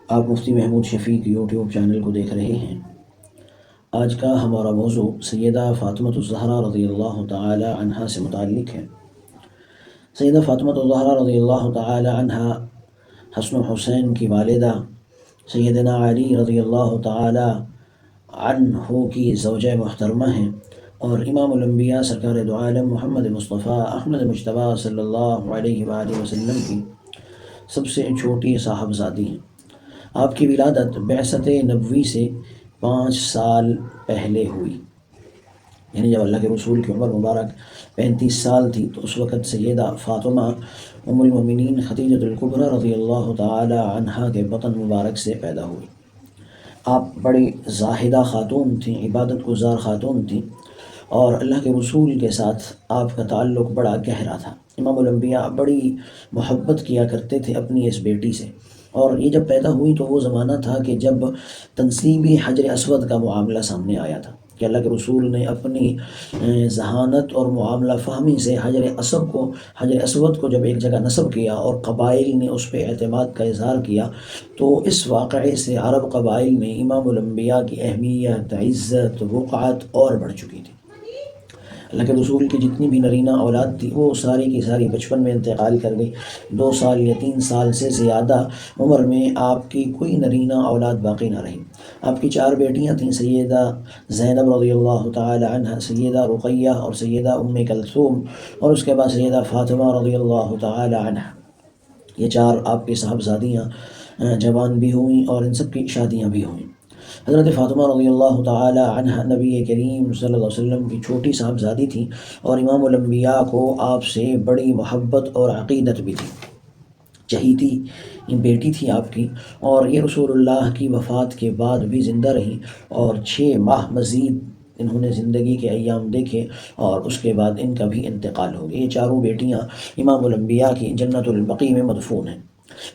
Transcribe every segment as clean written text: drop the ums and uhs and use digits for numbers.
آپ مفتی محمود شفیق YouTube channel کو دیکھ رہے ہیں۔ آج کا ہمارا موضوع سیدہ فاطمۃ الزہرا رضی اللہ تعالی عنہا سے متعلق ہے۔ سیدہ فاطمۃ الزہرا رضی اللہ تعالی عنہا حسن و حسین کی والدہ سیدنا علی رضی اللہ تعالی عنہ کی زوجہ محترمہ ہیں، اور امام الانبیاء سرکار دو عالم محمد مصطفیٰ احمد مجتبیٰ صلی اللہ علیہ وآلہ وسلم کی سب سے چھوٹی صاحبزادی ہیں۔ آپ کی ولادت بعثت نبوی سے 5 سال پہلے ہوئی، یعنی جب اللہ کے رسول کی عمر مبارک 35 سال تھی تو اس وقت سیدہ فاطمہ ام المومنین خدیجۃ الکبریٰ رضی اللہ تعالی عنہا کے بطن مبارک سے پیدا ہوئی۔ آپ بڑی زاہدہ خاتون تھیں، عبادت گزار خاتون تھیں، اور اللہ کے رسول کے ساتھ آپ کا تعلق بڑا گہرا تھا۔ امام الانبیاء بڑی محبت کیا کرتے تھے اپنی اس بیٹی سے، اور یہ جب پیدا ہوئی تو وہ زمانہ تھا کہ جب تنصیبی حجر اسود کا معاملہ سامنے آیا تھا کہ اللہ کے رسول نے اپنی ذہانت اور معاملہ فہمی سے حجر اسود کو جب ایک جگہ نصب کیا اور قبائل نے اس پہ اعتماد کا اظہار کیا، تو اس واقعے سے عرب قبائل میں امام الانبیاء کی اہمیت، عزت، وقعت اور بڑھ چکی تھی۔ اللہ کے رسول کی جتنی بھی نرینہ اولاد تھی وہ ساری کی ساری بچپن میں انتقال کر گئی۔ 2 سال یا 3 سال سے زیادہ عمر میں آپ کی کوئی نرینہ اولاد باقی نہ رہی۔ آپ کی 4 بیٹیاں تھیں، سیدہ زینب رضی اللہ تعالی عنہ، سیدہ رقیہ اور سیدہ ام کلثوم، اور اس کے بعد سیدہ فاطمہ رضی اللہ تعالی عنہ۔ یہ 4 آپ کی صاحبزادیاں جوان بھی ہوئیں اور ان سب کی شادیاں بھی ہوئیں۔ حضرت فاطمہ رضی اللہ تعالی عنہ نبی کریم صلی اللہ علیہ وسلم کی چھوٹی صاحبزادی تھیں، اور امام الانبیاء کو آپ سے بڑی محبت اور عقیدت بھی تھی۔ چہیتی بیٹی تھی آپ کی، اور یہ رسول اللہ کی وفات کے بعد بھی زندہ رہیں، اور 6 ماہ مزید انہوں نے زندگی کے ایام دیکھے، اور اس کے بعد ان کا بھی انتقال ہو گیا۔ یہ 4 بیٹیاں امام الانبیاء کی جنت البقیع میں مدفون ہیں۔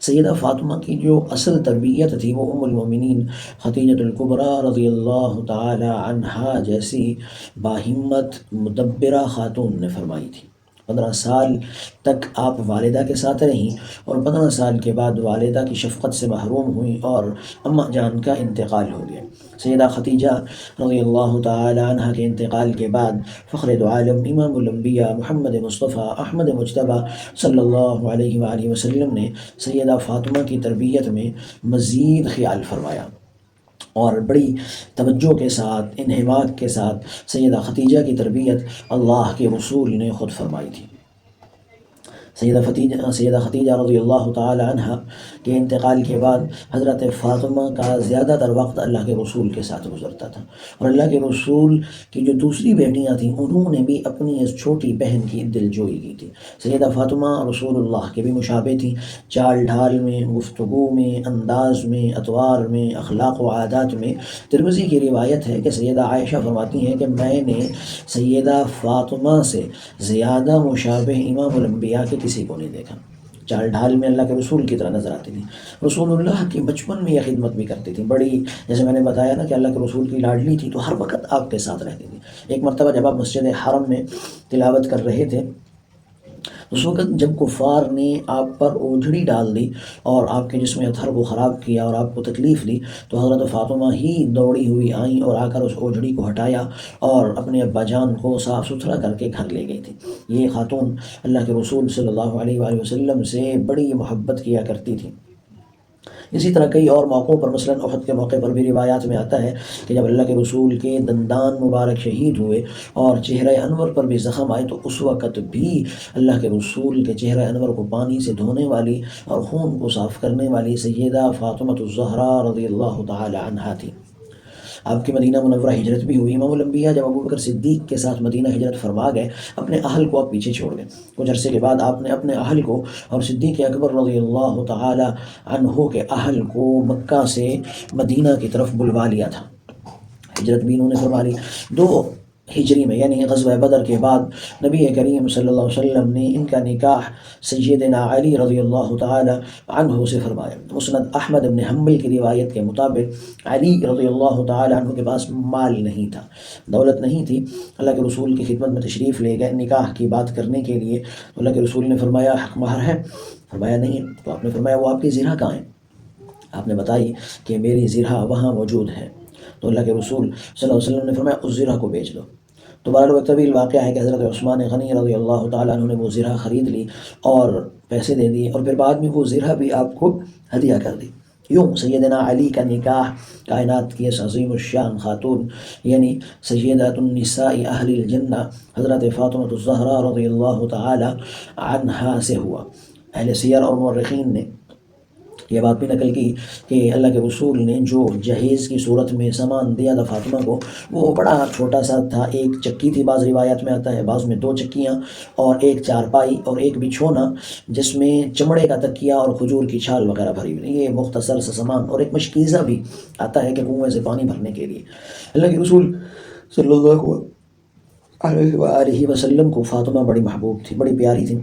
سیدہ فاطمہ کی جو اصل تربیت تھی وہ ام المومنین خدیجۃ الکبریٰ رضی اللہ تعالی عنہا جیسی باہمت مدبرہ خاتون نے فرمائی تھی۔ 15 سال تک آپ والدہ کے ساتھ رہیں، اور 15 سال کے بعد والدہ کی شفقت سے محروم ہوئیں اور اماں جان کا انتقال ہو گیا۔ سیدہ خدیجہ رضی اللہ تعالی عنہ کے انتقال کے بعد فخر دو عالم امام الانبیاء محمد مصطفیٰ احمد مجتبیٰ صلی اللہ علیہ وآلہ وسلم نے سیدہ فاطمہ کی تربیت میں مزید خیال فرمایا، اور بڑی توجہ کے ساتھ، انہماک کے ساتھ سیدہ خدیجہ کی تربیت اللہ کے رسول نے خود فرمائی تھی۔ سیدہ خدیجہ رضی اللہ تعالی عنہ کے انتقال کے بعد حضرت فاطمہ کا زیادہ تر وقت اللہ کے رسول کے ساتھ گزرتا تھا، اور اللہ کے رسول کی جو دوسری بیٹیاں تھیں انہوں نے بھی اپنی اس چھوٹی بہن کی دلجوئی کی تھی۔ سیدہ فاطمہ رسول اللہ کے بھی مشابہ تھیں، چال ڈھال میں، گفتگو میں، انداز میں، اطوار میں، اخلاق و عادات میں۔ ترمذی کی روایت ہے کہ سیدہ عائشہ فرماتی ہیں کہ میں نے سیدہ فاطمہ سے زیادہ مشابہ امام الانبیاء کے کسی کو نہیں دیکھا۔ چال ڈھال میں اللہ کے رسول کی طرح نظر آتی تھی۔ رسول اللہ کی بچپن میں یہ خدمت بھی کرتی تھی، بڑی، جیسے میں نے بتایا نا کہ اللہ کے رسول کی لاڈلی تھی، تو ہر وقت آپ کے ساتھ رہتی تھی۔ ایک مرتبہ جب آپ مسجد حرم میں تلاوت کر رہے تھے، اس وقت جب کفار نے آپ پر اوجھڑی ڈال دی اور آپ کے جسم اطہر کو خراب کیا اور آپ کو تکلیف دی، تو حضرت فاطمہ ہی دوڑی ہوئی آئیں اور آ کر اس اوجھڑی کو ہٹایا اور اپنے ابا جان کو صاف ستھرا کر کے گھر لے گئی تھی۔ یہ خاتون اللہ کے رسول صلی اللہ علیہ وآلہ وسلم سے بڑی محبت کیا کرتی تھی۔ اسی طرح کئی اور موقعوں پر، مثلاً احد کے موقع پر بھی روایات میں آتا ہے کہ جب اللہ کے رسول کے دندان مبارک شہید ہوئے اور چہرہ انور پر بھی زخم آئے، تو اس وقت بھی اللہ کے رسول کے چہرہ انور کو پانی سے دھونے والی اور خون کو صاف کرنے والی سیدہ فاطمۃ الزہرا رضی اللہ تعالی عنہا تھی۔ آپ کی مدینہ منورہ ہجرت بھی ہوئی۔ امام الانبیاء جب ابوبکر صدیق کے ساتھ مدینہ ہجرت فرما گئے، اپنے اہل کو آپ پیچھے چھوڑ گئے۔ کچھ عرصے کے بعد آپ نے اپنے اہل کو اور صدیق اکبر رضی اللہ تعالی عنہ کے اہل کو مکہ سے مدینہ کی طرف بلوا لیا تھا۔ ہجرت بھی انہوں نے فرما لی۔ 2 ہجری میں، یعنی غزوہ بدر کے بعد، نبی کریم صلی اللہ علیہ وسلم نے ان کا نکاح سیدنا علی رضی اللہ تعالی عنہ سے فرمایا۔ مسند احمد بن حنبل کی روایت کے مطابق علی رضی اللہ تعالی عنہ کے پاس مال نہیں تھا، دولت نہیں تھی۔ اللہ کے رسول کی خدمت میں تشریف لے گئے نکاح کی بات کرنے کے لیے۔ اللہ کے رسول نے فرمایا حق مہر ہے؟ فرمایا نہیں ہے۔ تو آپ نے فرمایا وہ آپ کی زرہ کہاں ہے؟ آپ نے بتائی کہ میری زرہ وہاں موجود ہے، تو اللہ کے رسول صلی اللہ علیہ وسلم نے فرمایا اس زرہ کو بیچ دو۔ تو بہرحال وہ طویل واقعہ ہے کہ حضرت عثمان غنی رضی اللہ تعالیٰ عنہ نے وہ زرہ خرید لی اور پیسے دے دیے، اور پھر بعد میں وہ زرہ بھی آپ کو ہدیہ کر دی۔ یوں سیدنا علی کا نکاح کائنات کی اس عظیم الشان خاتون یعنی سیدۃ النساء اہل الجنہ حضرت فاطمہ الزہرا رضی اللہ تعالی عنہا سے ہوا۔ اہل سیر اور مورخین نے یہ بات بھی نقل کی کہ اللہ کے رسول نے جو جہیز کی صورت میں سامان دیا تھا فاطمہ کو، وہ بڑا چھوٹا سا تھا، ایک چکی تھی، بعض روایات میں آتا ہے، بعض میں 2 چکیاں اور ایک چارپائی اور ایک بچھونا جس میں چمڑے کا تکیہ اور کھجور کی چھال وغیرہ بھری ہوئی، یہ مختصر سا سامان، اور ایک مشکیزہ بھی آتا ہے کہ کنویں سے پانی بھرنے کے لیے۔ اللہ کے رسول صلی اللہ علیہ وآلہ وسلم کو فاطمہ بڑی محبوب تھی، بڑی پیاری تھی۔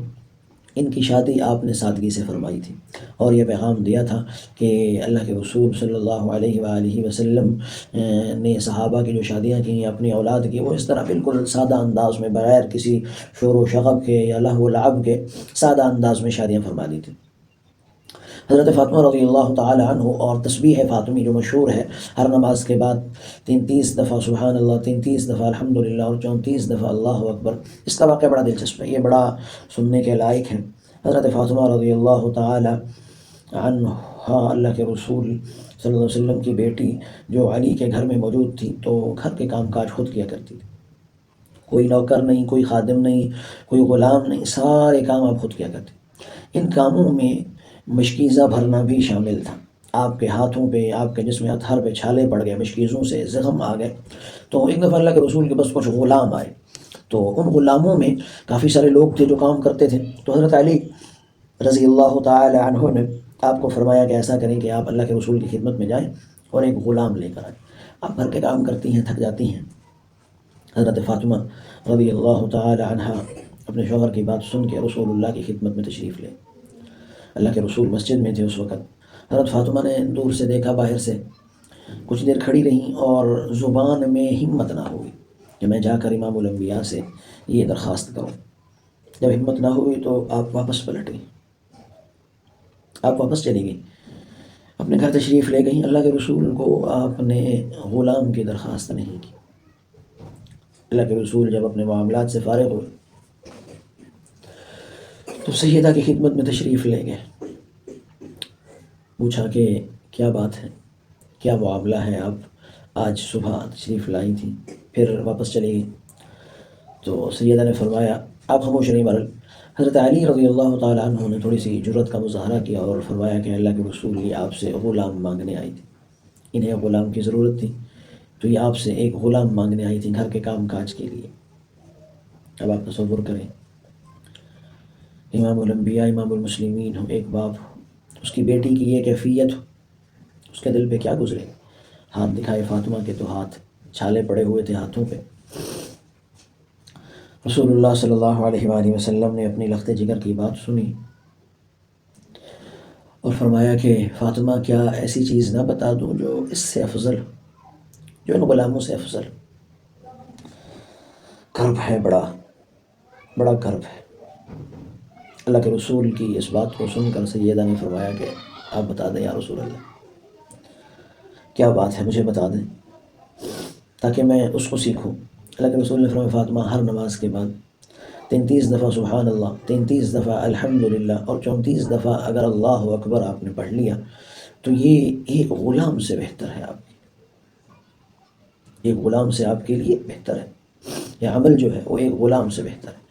ان کی شادی آپ نے سادگی سے فرمائی تھی اور یہ پیغام دیا تھا کہ اللہ کے رسول صلی اللہ علیہ وآلہ وسلم نے صحابہ کی جو شادیاں کی اپنی اولاد کی، وہ اس طرح بالکل سادہ انداز میں بغیر کسی شور و شغب کے یا لہو و لعب کے سادہ انداز میں شادیاں فرما دی تھیں۔ حضرت فاطمہ رضی اللہ تعالی عنہ اور تسبیح فاطمی جو مشہور ہے، ہر نماز کے بعد 33 دفعہ سبحان اللہ، 33 دفعہ الحمدللہ اور 34 دفعہ اللہ اکبر، اس کا واقعہ بڑا دلچسپ ہے، یہ بڑا سننے کے لائق ہے۔ حضرت فاطمہ رضی اللہ تعالی عنہا اللہ کے رسول صلی اللہ علیہ وسلم کی بیٹی جو علی کے گھر میں موجود تھی، تو گھر کے کام کاج خود کیا کرتی تھی، کوئی نوکر نہیں، کوئی خادم نہیں، کوئی غلام نہیں، سارے کام آپ خود کیا کرتے۔ ان کاموں میں مشکیزہ بھرنا بھی شامل تھا۔ آپ کے ہاتھوں پہ، آپ کے جسم اطہر پہ چھالے پڑ گئے، مشکیزوں سے زخم آ گئے، تو ایک دفعہ اللہ کے رسول کے پاس کچھ غلام آئے، تو ان غلاموں میں کافی سارے لوگ تھے جو کام کرتے تھے، تو حضرت علی رضی اللہ تعالی عنہ نے آپ کو فرمایا کہ ایسا کریں کہ آپ اللہ کے رسول کی خدمت میں جائیں اور ایک غلام لے کر آئیں، آپ گھر کے کام کرتی ہیں، تھک جاتی ہیں۔ حضرت فاطمہ رضی اللہ تعالی عنہ اپنے شوہر کی بات سن کے رسول اللہ کی خدمت میں تشریف لے۔ اللہ کے رسول مسجد میں تھے اس وقت۔ حضرت فاطمہ نے دور سے دیکھا، باہر سے کچھ دیر کھڑی رہیں اور زبان میں ہمت نہ ہوئی کہ میں جا کر امام الانبیاء سے یہ درخواست کروں۔ جب ہمت نہ ہوئی تو آپ واپس پلٹیں، آپ واپس چلی گئیں، اپنے گھر تشریف لے گئیں۔ اللہ کے رسول کو آپ نے غلام کی درخواست نہیں کی۔ اللہ کے رسول جب اپنے معاملات سے فارغ ہوئے تو سیدہ کی خدمت میں تشریف لے گئے، پوچھا کہ کیا بات ہے، کیا معاملہ ہے، آپ آج صبح تشریف لائی تھی پھر واپس چلی گئی؟ تو سیدہ نے فرمایا، آپ خاموش رہیں۔ بہرحال حضرت علی رضی اللہ تعالیٰ عنہ نے تھوڑی سی جرأت کا مظاہرہ کیا اور فرمایا کہ اللہ کے رسول یہ آپ سے غلام مانگنے آئی تھی، انہیں غلام کی ضرورت تھی، تو یہ آپ سے ایک غلام مانگنے آئی تھی گھر کے کام کاج کے لیے۔ اب آپ تصور کریں، امام الانبیاء امام المسلمین ہو، ایک باپ ہو، اس کی بیٹی کی یہ کیفیت ہو، اس کے دل پہ کیا گزرے؟ ہاتھ دکھائے فاطمہ کے تو ہاتھ چھالے پڑے ہوئے تھے ہاتھوں پہ۔ رسول اللہ صلی اللہ علیہ وآلہ وسلم نے اپنی لخت جگر کی بات سنی اور فرمایا کہ فاطمہ کیا ایسی چیز نہ بتا دوں جو اس سے افضل، جو ان غلاموں سے افضل؟ کرب ہے، بڑا بڑا کرب ہے۔ اللہ کے رسول کی اس بات کو سن کر سیدہ نے فرمایا کہ آپ بتا دیں یا رسول اللہ، کیا بات ہے، مجھے بتا دیں تاکہ میں اس کو سیکھوں۔ اللہ کے رسول نے فرمایا، فاطمہ ہر نماز کے بعد 33 دفعہ سبحان اللہ، 33 دفعہ الحمدللہ اور 34 دفعہ اگر اللہ اکبر آپ نے پڑھ لیا تو یہ ایک غلام سے بہتر ہے، آپ ایک غلام سے آپ کے لیے بہتر ہے، یہ عمل جو ہے وہ ایک غلام سے بہتر ہے۔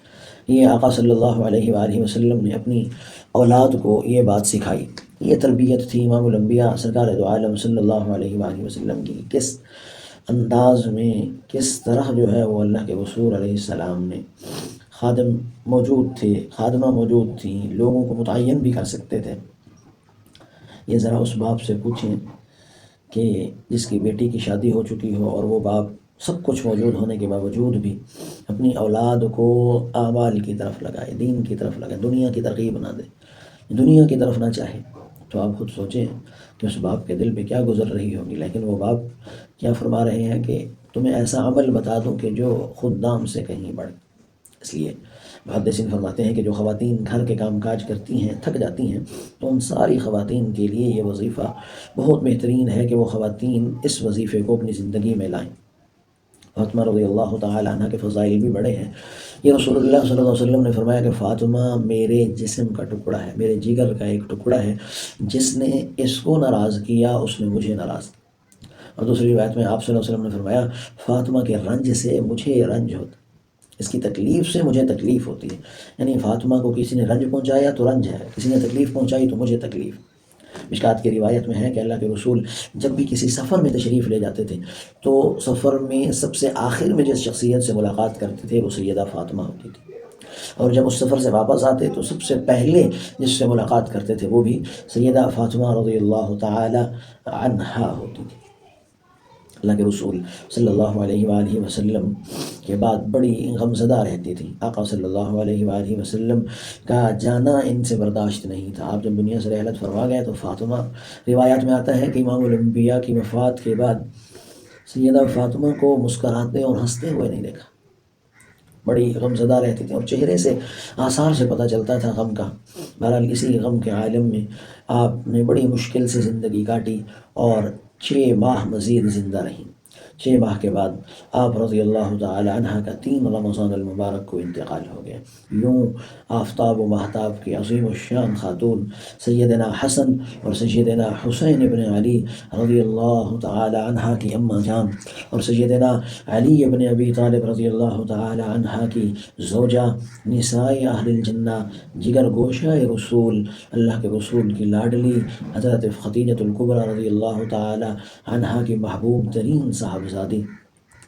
یہ آقا صلی اللہ علیہ وآلہ وسلم نے اپنی اولاد کو یہ بات سکھائی، یہ تربیت تھی امام الانبیاء سرکار دو عالم صلی اللہ علیہ وآلہ وسلم کی، کس انداز میں، کس طرح جو ہے وہ اللہ کے رسول علیہ السلام نے، خادم موجود تھے، خادمہ موجود تھیں، لوگوں کو متعین بھی کر سکتے تھے۔ یہ ذرا اس باپ سے پوچھیں کہ جس کی بیٹی کی شادی ہو چکی ہو اور وہ باپ سب کچھ موجود ہونے کے باوجود بھی اپنی اولاد کو اعمال کی طرف لگائے، دین کی طرف لگائے، دنیا کی ترغیب نہ دے، دنیا کی طرف نہ چاہے، تو آپ خود سوچیں کہ اس باپ کے دل پہ کیا گزر رہی ہوگی۔ لیکن وہ باپ کیا فرما رہے ہیں کہ تمہیں ایسا عمل بتا دوں کہ جو خود دام سے کہیں بڑھ۔ اس لیے محدثین فرماتے ہیں کہ جو خواتین گھر کے کام کاج کرتی ہیں تھک جاتی ہیں تو ان ساری خواتین کے لیے یہ وظیفہ بہت بہترین ہے کہ وہ خواتین اس وظیفے کو اپنی زندگی میں لائیں۔ فاطمہ رضی اللہ تعالی عنہ کے فضائل بھی بڑے ہیں۔ یہ رسول اللہ صلی اللہ علیہ وسلم نے فرمایا کہ فاطمہ میرے جسم کا ٹکڑا ہے، میرے جگر کا ایک ٹکڑا ہے، جس نے اس کو ناراض کیا اس نے مجھے ناراض کیا۔ اور دوسری روایت میں آپ صلی اللہ علیہ وسلم نے فرمایا فاطمہ کے رنج سے مجھے رنج ہوتا، اس کی تکلیف سے مجھے تکلیف ہوتی ہے۔ یعنی فاطمہ کو کسی نے رنج پہنچایا تو رنج ہے، کسی نے تکلیف پہنچائی تو مجھے تکلیف۔ مشکات کی روایت میں ہے کہ اللہ کے رسول جب بھی کسی سفر میں تشریف لے جاتے تھے تو سفر میں سب سے آخر میں جس شخصیت سے ملاقات کرتے تھے وہ سیدہ فاطمہ ہوتی تھی، اور جب اس سفر سے واپس آتے تو سب سے پہلے جس سے ملاقات کرتے تھے وہ بھی سیدہ فاطمہ رضی اللہ تعالی عنہا ہوتی تھی۔ اللہ کے رسول صلی اللہ علیہ وآلہ وسلم کے بعد بڑی غمزدہ رہتی تھی۔ آقا صلی اللہ علیہ وآلہ وسلم کا جانا ان سے برداشت نہیں تھا۔ آپ جب دنیا سے رحلت فرما گئے تو فاطمہ، روایات میں آتا ہے کہ امام الانبیاء کی وفات کے بعد سیدہ فاطمہ کو مسکراتے اور ہنستے ہوئے نہیں دیکھا، بڑی غمزدہ رہتی تھی اور چہرے سے آثار سے پتہ چلتا تھا غم کا۔ بہرحال اسی غم کے عالم میں آپ نے بڑی مشکل سے زندگی کاٹی اور 6 ماہ مزید زندہ رہیں۔ 6 ماہ کے بعد آپ رضی اللہ تعالی عنہ کا 3 رمضان المبارک کو انتقال ہو گیا۔ یوں آفتاب و مہتاب کی عظیم الشان خاتون سیدنا حسن اور سیدنا حسین ابن علی رضی اللہ تعالی عنہ کی اماں جان اور سیدنا علی ابن ابی طالب رضی اللہ تعالی عنہ کی زوجہ، نساء اہل الجنہ، جگر گوشہ رسول، اللہ کے رسول کی لاڈلی حضرت خدیجہ الکبریٰ رضی اللہ تعالی عنہ کی محبوب ترین صاحبزادی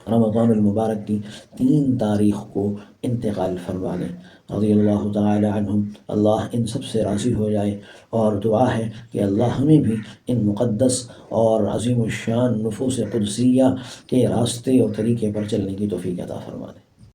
رمضان المبارک کی 3 تاریخ کو انتقال فرما گئے رضی اللہ تعالی عنہم۔ اللہ ان سب سے راضی ہو جائے، اور دعا ہے کہ اللہ ہمیں بھی ان مقدس اور عظیم الشان نفوس قدسیہ کے راستے اور طریقے پر چلنے کی توفیق عطا فرما دے۔